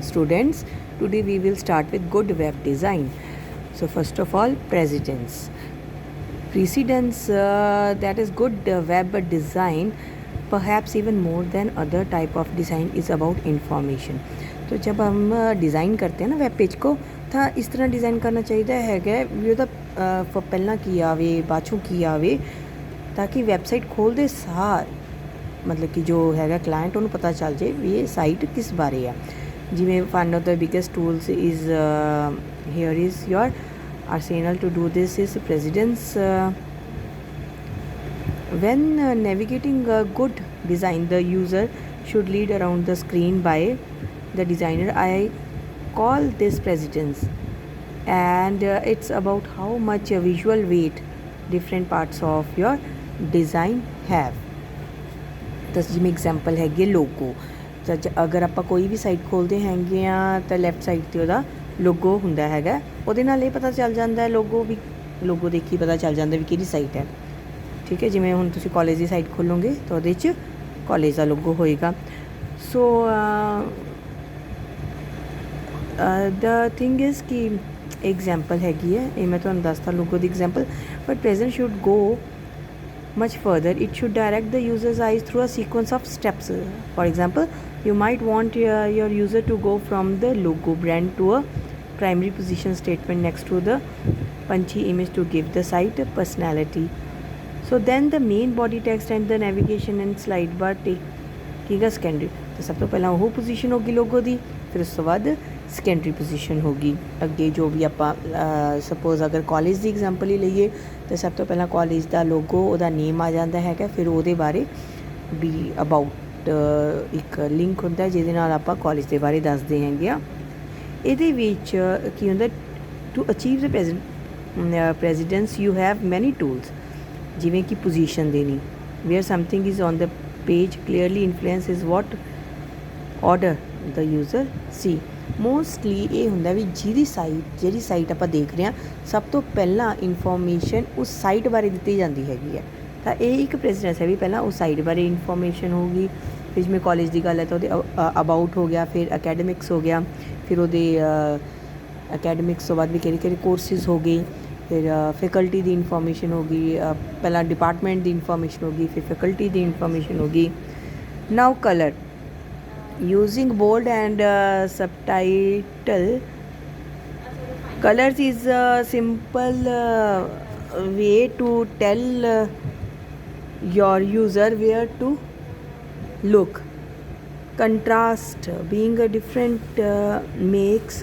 students, today we will start with good web design. So first of all, precedence. That is good web design, perhaps even more than other type of design, is about information. तो जब हम design करते हैं ना web page को, तो इस तरह डिज़ाइन करना चाहिए है भी ਉਹਦਾ ਪਹਿਲਾਂ ਕੀ ਆਵੇ ਬਾਅਦ ਚੋਂ ਕੀ ਆਵੇ, ਤਾਂ ਕਿ ਵੈਬਸਾਈਟ ਖੋਲ੍ਹਦੇ ਸਾਰ ਮਤਲਬ ਕਿ ਜੋ ਹੈਗਾ ਕਲਾਇੰਟ ਉਹਨੂੰ ਪਤਾ ਚੱਲ ਜੇ ਵੀ ਇਹ ਸਾਈਟ ਕਿਸ ਬਾਰੇ ਆ। ਜਿਵੇਂ one of the biggest tools is here is your arsenal to do this is precedence. When navigating a good design, the user should lead around the screen by the designer. I call this precedence, and it's about how much visual weight different parts of your design have. ਤਾਂ ਜਿਵੇਂ example ਹੈਗੀ logo. ਤਾਂ ਅਗਰ ਆਪਾਂ ਕੋਈ ਵੀ site ਖੋਲ੍ਹਦੇ ਹੈਗੇ ਆ ਤਾਂ ਲੈਫਟ ਸਾਈਡ 'ਤੇ ਉਹਦਾ ਲੋਗੋ ਹੁੰਦਾ ਹੈਗਾ, ਉਹਦੇ ਨਾਲ ਇਹ ਪਤਾ ਚੱਲ ਜਾਂਦਾ ਲੋਗੋ ਦੇਖੀ ਪਤਾ ਚੱਲ ਜਾਂਦਾ ਵੀ ਕਿਹੜੀ ਸਾਈਟ ਹੈ। ਠੀਕ ਹੈ, ਜਿਵੇਂ ਹੁਣ ਤੁਸੀਂ ਕਾਲਜ ਦੀ ਸਾਈਟ ਖੋਲੋਗੇ ਤਾਂ ਉਹਦੇ 'ਚ ਕਾਲਜ ਦਾ ਲੋਗੋ ਹੋਏਗਾ। ਸੋ ਦਾ ਥਿੰਗ ਇਜ਼ ਕਿ ਐਗਜ਼ਾਮਪਲ ਹੈਗੀ ਹੈ, ਇਹ ਮੈਂ ਤੁਹਾਨੂੰ ਦੱਸਤਾ logo the example, but present should go much further. It should direct the user's eyes through a sequence of steps. For example, you might want your user to go from the logo brand to a primary position statement next to the punchy image to give the site a personality. So then the main body text and the navigation and slide bar take secondary. तो सब तो पहला वो position होगी लोगो दी, फिर उस तो बाद ਸੈਕੰਡਰੀ ਪੋਜੀਸ਼ਨ ਹੋਗੀ। ਅੱਗੇ ਜੋ ਵੀ ਆਪਾਂ ਸਪੋਜ਼ ਅਗਰ ਕਾਲਜ ਦੀ ਐਗਜ਼ਾਮਪਲ ਹੀ ਲਈਏ ਤਾਂ ਸਭ ਤੋਂ ਪਹਿਲਾਂ ਕਾਲਜ ਦਾ ਲੋਗੋ, ਉਹਦਾ ਨੇਮ ਆ ਜਾਂਦਾ ਹੈਗਾ, ਫਿਰ ਉਹਦੇ ਬਾਰੇ ਵੀ ਅਬਾਊਟ ਇੱਕ ਲਿੰਕ ਹੁੰਦਾ ਜਿਹਦੇ ਨਾਲ ਆਪਾਂ ਕਾਲਜ ਦੇ ਬਾਰੇ ਦੱਸਦੇ ਹੈਗੇ ਆ। ਇਹਦੇ ਵਿੱਚ ਕੀ ਹੁੰਦਾ, to achieve the precedence you have many tools, ਜਿਵੇਂ ਕਿ ਪੋਜੀਸ਼ਨ ਦੇਣੀ, where something is on the page clearly influence is what order the user see. Mostly ਇਹ ਹੁੰਦਾ ਵੀ ਜਿਹੜੀ ਸਾਈਟ ਆਪਾਂ ਦੇਖ ਰਹੇ ਹਾਂ ਸਭ ਤੋਂ ਪਹਿਲਾਂ ਇਨਫੋਰਮੇਸ਼ਨ ਉਸ ਸਾਈਟ ਬਾਰੇ ਦਿੱਤੀ ਜਾਂਦੀ ਹੈਗੀ ਹੈ। ਤਾਂ ਇਹ ਇੱਕ ਪ੍ਰੈਜ਼ੈਂਸ ਹੈ ਵੀ ਪਹਿਲਾਂ ਉਸ ਸਾਈਟ ਬਾਰੇ ਇਨਫੋਰਮੇਸ਼ਨ ਹੋਊਗੀ, ਫਿਰ ਜਿਵੇਂ ਕਾਲਜ ਦੀ ਗੱਲ ਹੈ ਤਾਂ ਉਹਦੇ ਅਬਾਊਟ ਹੋ ਗਿਆ, ਫਿਰ ਅਕੈਡਮਿਕਸ ਹੋ ਗਿਆ, ਫਿਰ ਉਹਦੇ ਅਕੈਡਮਿਕਸ ਤੋਂ ਬਾਅਦ ਵੀ ਕਿਹੜੇ ਕੋਰਸਿਸ ਹੋ ਗਏ, ਫਿਰ ਫੈਕਲਟੀ ਦੀ ਇਨਫੋਰਮੇਸ਼ਨ ਹੋ ਗਈ, ਪਹਿਲਾਂ ਡਿਪਾਰਟਮੈਂਟ ਦੀ ਇਨਫੋਰਮੇਸ਼ਨ ਹੋ ਗਈ, ਫਿਰ ਫੈਕਲਟੀ ਦੀ ਇਨਫੋਰਮੇਸ਼ਨ ਹੋ ਗਈ। ਨਾਓ colour, using bold and subtitle colors is a simple way to tell your user where to look. Contrast being a different makes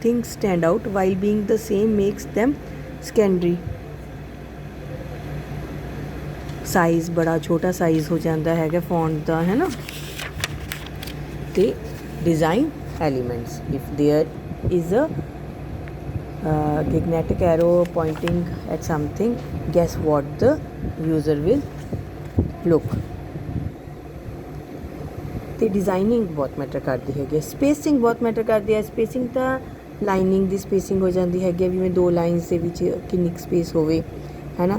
things stand out, while being the same makes them secondary. Size बड़ा छोटा size हो जाता है font का, है ना। the design elements, if there is a magnetic arrow pointing at something, guess what the user will look. ਤੇ designing ਬਹੁਤ ਮੈਟਰ ਕਰਦੀ ਹੈਗੀ, ਸਪੇਸਿੰਗ ਬਹੁਤ ਮੈਟਰ ਕਰਦੀ ਹੈ। ਸਪੇਸਿੰਗ ਤਾਂ ਲਾਈਨਿੰਗ ਦੀ ਸਪੇਸਿੰਗ ਹੋ ਜਾਂਦੀ ਹੈਗੀ, ਜਿਵੇਂ ਦੋ ਲਾਈਨਸ ਦੇ ਵਿੱਚ ਕਿੰਨੀ ਸਪੇਸ ਹੋਵੇ, ਹੈ ਨਾ।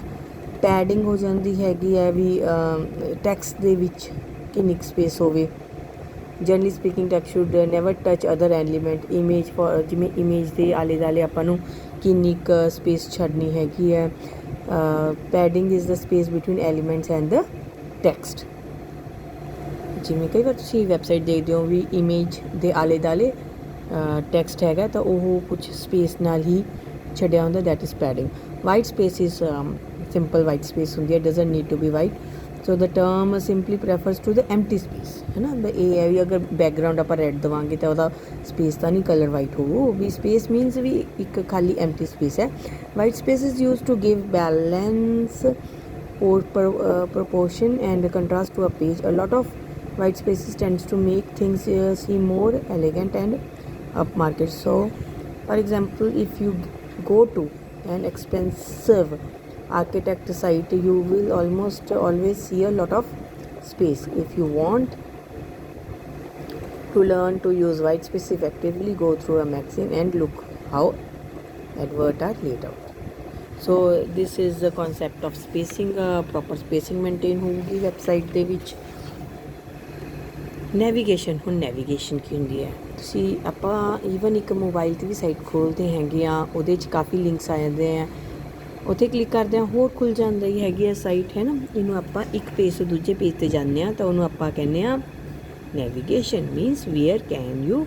ਪੈਡਿੰਗ ਹੋ ਜਾਂਦੀ ਹੈਗੀ ਹੈ ਵੀ ਟੈਕਸਟ ਦੇ ਵਿੱਚ ਕਿੰਨੀ ਸਪੇਸ ਹੋਵੇ। Generally speaking text should never touch other element. Image for ਜਿਵੇਂ ਇਮੇਜ ਦੇ ਆਲੇ ਦੁਆਲੇ ਆਪਾਂ ਨੂੰ ਕਿੰਨੀ ਕੁ ਸਪੇਸ ਛੱਡਣੀ ਹੈਗੀ ਹੈ। Padding is the space between elements and the text. ਜਿਵੇਂ ਕਈ ਵਾਰ ਤੁਸੀਂ ਵੈਬਸਾਈਟ ਦੇਖਦੇ ਹੋ ਵੀ ਇਮੇਜ ਦੇ ਆਲੇ ਦੁਆਲੇ ਟੈਕਸਟ ਹੈਗਾ ਤਾਂ ਉਹ ਕੁਛ ਸਪੇਸ ਨਾਲ ਹੀ ਛੱਡਿਆ ਹੁੰਦਾ, that is padding. White space is simple white space ਹੁੰਦੀ ਹੈ, doesn't need to be white. So the term simply prefers to the empty space, ਹੈ ਨਾ। ਇਹ ਹੈ ਵੀ ਅਗਰ ਬੈਕਗਰਾਊਂਡ ਆਪਾਂ ਰੈੱਡ ਦੇਵਾਂਗੇ ਤਾਂ ਉਹਦਾ ਸਪੇਸ ਤਾਂ ਨਹੀਂ ਕਲਰ ਵਾਈਟ ਹੋਊ, ਵੀ ਸਪੇਸ ਮੀਨਸ ਵੀ ਇੱਕ ਖਾਲੀ ਐਮਟੀ ਸਪੇਸ ਹੈ। White space is use to give balance or proportion and contrast to a page. A lot of white spaces tends to make things seem more elegant and upmarket. So for example, if you go to an expensive architect site, you will almost always see a lot of space. If you want to learn to use white space effectively, go through a magazine and look how adverts are laid out. So this is the concept of spacing. Proper spacing maintain होगी website ਦੇ ਵਿੱਚ। Navigation, ਹੁਣ navigation ਕੀ ਹੁੰਦੀ ਹੈ, ਤੁਸੀਂ ਆਪਾਂ even ਇੱਕ mobile 'ਤੇ ਵੀ ਸਾਈਟ ਖੋਲ੍ਹਦੇ ਹੈਗੇ ਆ, ਉਹਦੇ 'ਚ ਕਾਫੀ ਲਿੰਕਸ ਆ ਜਾਂਦੇ ਆ, ਉੱਥੇ ਕਲਿੱਕ ਕਰਦੇ ਹਾਂ ਹੋਰ ਖੁੱਲ੍ਹ ਜਾਂਦਾ ਹੀ ਹੈਗੀ ਆ ਸਾਈਟ, ਹੈ ਨਾ। ਇਹਨੂੰ ਆਪਾਂ ਇੱਕ ਪੇਜ ਤੋਂ ਦੂਜੇ ਪੇਜ 'ਤੇ ਜਾਂਦੇ ਹਾਂ ਤਾਂ ਉਹਨੂੰ ਆਪਾਂ ਕਹਿੰਦੇ ਹਾਂ navigation, means where can you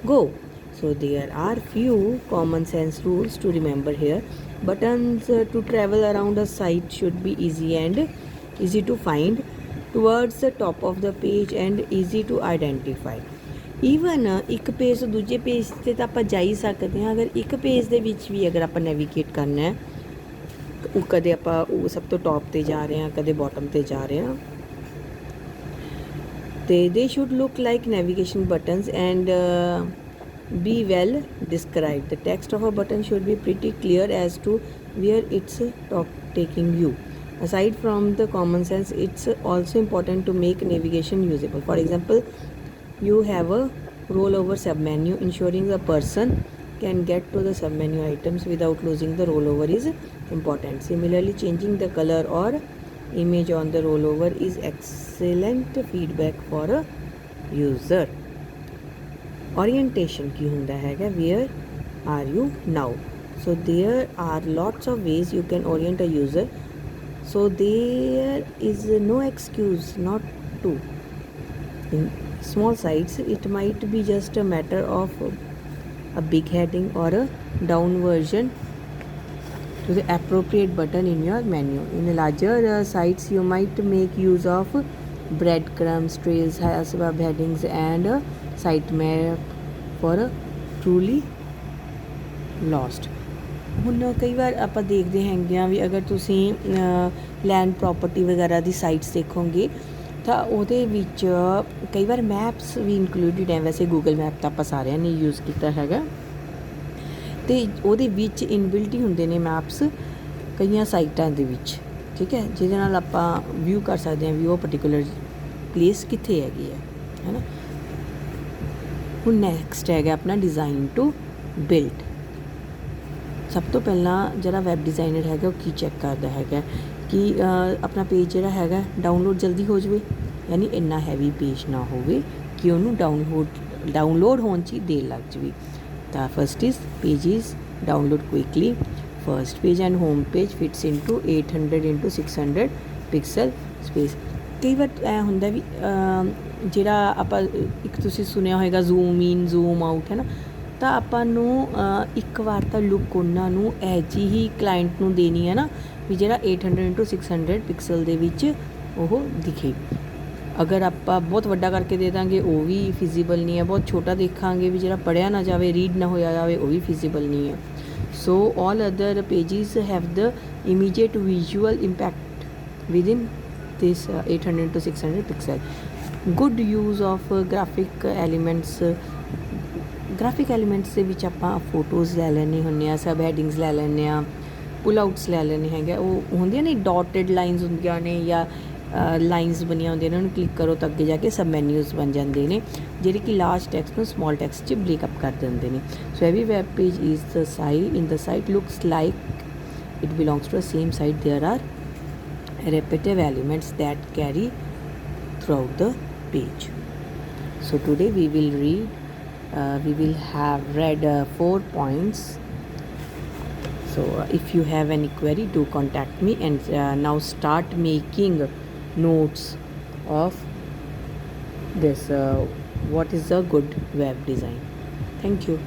go. So there are few common sense rules to remember here. Buttons to travel around a site should be easy to find, towards the top of the page and easy to identify. Even ਇੱਕ page ਤੋਂ ਦੂਜੇ page 'ਤੇ ਤਾਂ ਆਪਾਂ ਜਾ ਹੀ ਸਕਦੇ ਹਾਂ, ਅਗਰ ਇੱਕ ਪੇਜ ਦੇ ਵਿੱਚ ਵੀ ਅਗਰ ਆਪਾਂ ਨੈਵੀਗੇਟ ਕਰਨਾ ਹੈ, ਕਦੇ ਆਪਾਂ ਉਹ ਸਭ ਤੋਂ ਟੌਪ 'ਤੇ ਜਾ ਰਹੇ ਹਾਂ, ਕਦੇ ਬੋਟਮ 'ਤੇ ਜਾ ਰਹੇ ਹਾਂ, they should look like navigation buttons and be well described. The text of a button should be pretty clear as to where it's taking you. Aside from the common sense, it's also important to make navigation usable. For example, you have a rollover submenu, ensuring the person can get to the submenu items without losing the rollover is important. Similarly, changing the color or image on the rollover is excellent feedback for a user. Orientation ਕੀ ਹੁੰਦਾ ਹੈਗਾ, where are you now. So there are lots of ways you can orient a user, so there is no excuse not to. In small sites it might be just a matter of a big heading or a down version to the appropriate button in your menu. In larger sites you might make use of breadcrumbs, trails, subheadings and a sitemap for a truly lost. ਹੁਣ ਕਈ ਵਾਰ ਆਪਾਂ ਦੇਖਦੇ ਹੈਗੇ ਆ ਵੀ ਅਗਰ ਤੁਸੀਂ land property ਵਗੈਰਾ ਦੀ sites ਦੇਖੋਗੇ ਤਾਂ ਉਹਦੇ ਵਿੱਚ ਕਈ ਵਾਰ ਮੈਪਸ ਵੀ ਇਨਕਲੂਡਡ ਹੈ। ਵੈਸੇ ਗੂਗਲ ਮੈਪ ਤਾਂ ਆਪਾਂ ਸਾਰਿਆਂ ਨੇ ਯੂਜ਼ ਕੀਤਾ ਹੈਗਾ, ਅਤੇ ਉਹਦੇ ਵਿੱਚ ਇਨਬਿਲਟ ਹੀ ਹੁੰਦੇ ਨੇ ਮੈਪਸ ਕਈਆਂ ਸਾਈਟਾਂ ਦੇ ਵਿੱਚ, ਠੀਕ ਹੈ, ਜਿਹਦੇ ਨਾਲ ਆਪਾਂ ਵਿਊ ਕਰ ਸਕਦੇ ਹਾਂ ਵੀ ਉਹ ਪਰਟੀਕੂਲਰ ਪਲੇਸ ਕਿੱਥੇ ਹੈਗੀ ਹੈ ਨਾ। ਹੁਣ ਨੈਕਸਟ ਹੈਗਾ ਆਪਣਾ ਡਿਜ਼ਾਈਨ ਟੂ ਬਿਲਡ। ਸਭ ਤੋਂ ਪਹਿਲਾਂ ਜਿਹੜਾ ਵੈਬ ਡਿਜ਼ਾਈਨਰ ਹੈਗਾ ਉਹ ਕੀ ਚੈੱਕ ਕਰਦਾ ਹੈਗਾ ਕਿ ਆਪਣਾ ਪੇਜ ਜਿਹੜਾ ਹੈਗਾ ਡਾਊਨਲੋਡ ਜਲਦੀ ਹੋ ਜਾਵੇ, ਯਾਨੀ ਇੰਨਾ ਹੈਵੀ ਪੇਜ ਨਾ ਹੋਵੇ ਕਿ ਉਹਨੂੰ ਡਾਊਨਲੋਡ ਹੋਣ 'ਚ ਹੀ ਦੇਰ ਲੱਗ ਜਾਵੇ। ਤਾਂ first is page is download quickly. First page and home page fits into 800 × 600 pixel space. ਕਈ ਵਾਰ ਐ ਹੁੰਦਾ ਵੀ ਜਿਹੜਾ ਆਪਾਂ ਇੱਕ ਤੁਸੀਂ ਸੁਣਿਆ ਹੋਏਗਾ ਜ਼ੂਮ ਇਨ ਜ਼ੂਮ ਆਊਟ, ਹੈ ਨਾ, ਤਾਂ ਆਪਾਂ ਨੂੰ ਇੱਕ ਵਾਰ ਤਾਂ ਲੁੱਕ ਉਹਨਾਂ ਨੂੰ ਇਹੋ ਜਿਹੀ ਹੀ ਕਲਾਇੰਟ ਨੂੰ ਦੇਣੀ ਹੈ ਨਾ ਵੀ ਜਿਹੜਾ 800 × 600 ਪਿਕਸਲ ਦੇ ਵਿੱਚ ਉਹ ਦਿਖੇ। ਅਗਰ ਆਪਾਂ ਬਹੁਤ ਵੱਡਾ ਕਰਕੇ ਦੇ ਦਾਂਗੇ ਉਹ ਵੀ ਫਿਜ਼ੀਬਲ ਨਹੀਂ ਹੈ, ਬਹੁਤ ਛੋਟਾ ਦੇਖਾਂਗੇ ਵੀ ਜਿਹੜਾ ਪੜ੍ਹਿਆ ਨਾ ਜਾਵੇ, ਰੀਡ ਨਾ ਹੋਇਆ ਜਾਵੇ, ਉਹ ਵੀ ਫਿਜ਼ੀਬਲ ਨਹੀਂ ਹੈ। So all other pages have the immediate visual impact within this 800 × 600 pixel. Good use of graphic elements ਦੇ ਵਿੱਚ ਆਪਾਂ ਫੋਟੋਜ਼ ਲੈ ਲੈਣੇ ਹੁੰਦੇ ਆ, ਸਬ ਹੈਡਿੰਗਸ ਲੈ ਲੈਂਦੇ ਆ, ਪੁੱਲ ਆਊਟਸ ਲੈ ਲੈਣੇ ਹੈਗੇ, ਉਹ ਹੁੰਦੀਆਂ ਨੇ ਡੋਟਡ ਲਾਈਨਸ ਹੁੰਦੀਆਂ ਨੇ ਜਾਂ ਲਾਈਨਸ ਬਣੀਆਂ ਹੁੰਦੀਆਂ ਨੇ, ਉਹਨੂੰ ਕਲਿੱਕ ਕਰੋ ਤਾਂ ਅੱਗੇ ਜਾ ਕੇ ਸਬ ਮੈਨਿਊਜ਼ ਬਣ ਜਾਂਦੇ ਨੇ ਜਿਹੜੇ ਕਿ ਲਾਰਜ ਟੈਕਸਟ ਨੂੰ ਸਮੋਲ ਟੈਕਸਟ 'ਚ ਬ੍ਰੇਕਅਪ ਕਰ ਦਿੰਦੇ ਨੇ। ਸੋ every web page is the site looks like it belongs to the same site. There are repetitive elements that carry throughout the page. So today we will have read 4 points. So if you have any query, do contact me, and now start making notes of this what is a good web design. Thank you.